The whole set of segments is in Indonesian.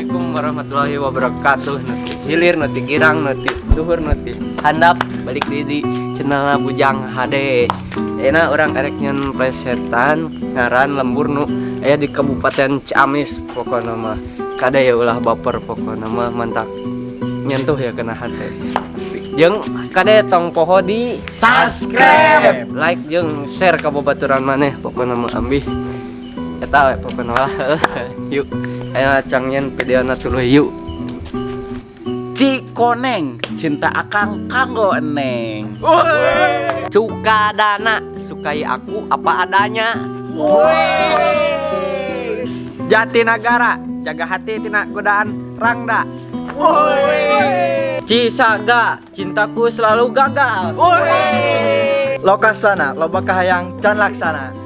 Assalamualaikum warahmatullahi wabarakatuh. Hilir nanti kirang nanti duhur nanti handap balik di channel Bujang HD. Enak orang erek nyen presetan ngaran lembur nu aya di Kabupaten Ciamis pokokna mah. Kada ya ulah baper pokokna mah mantap. Nyentuh ya kena hati. Jeung kada tong poho di subscribe, like jeung share ka babaturan maneh pokokna mah ambih. Eta we pokokna lah. Yuk. Ayo cangnya videona tuluy yuk. Cikoneng, cinta akang kanggo eneng. Suka dana, sukai aku apa adanya. Jatinagara, jaga hati tina godaan rangda. Cisaga, cintaku selalu gagal. Lokasana, loba kahayang can laksana.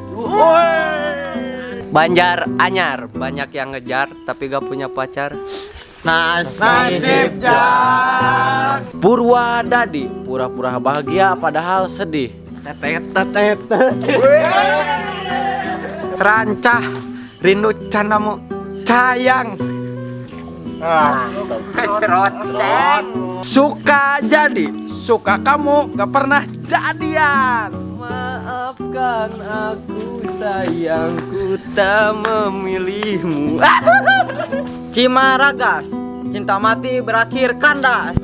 Banjar anyar, banyak yang ngejar tapi gak punya pacar. Nasib jas. Purwadadi, pura-pura bahagia padahal sedih. Tetet. Rancah, rindu candamu sayang. Suka jadi, suka kamu gak pernah jadian. Maafkan aku sayangku tak memilihmu. Cimaragas, cinta mati berakhir kandas.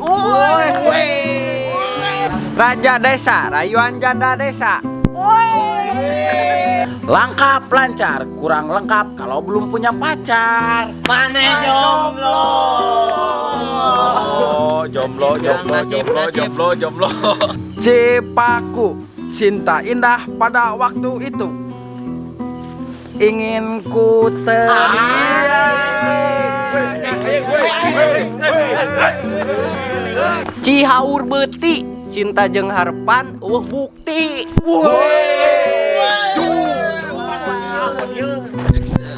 Raja desa, rayuan janda desa. Lengkap lancar, kurang lengkap kalau belum punya pacar. Mane jomblo. Jomblo. Cipaku, cinta indah pada waktu itu. Ingin ku Cihaur beuti, cinta jeung harapan bukti.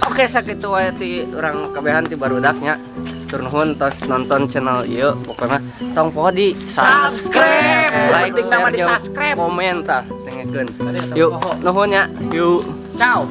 Oke sakitu wae ti urang kabehan ti barudaknya. Tur nuhun tos nonton channel ieu pokona tong poho di subscribe, like, share, jeung komen tah dengekeun. Yuk nuhun ya. Yuk. Ciao.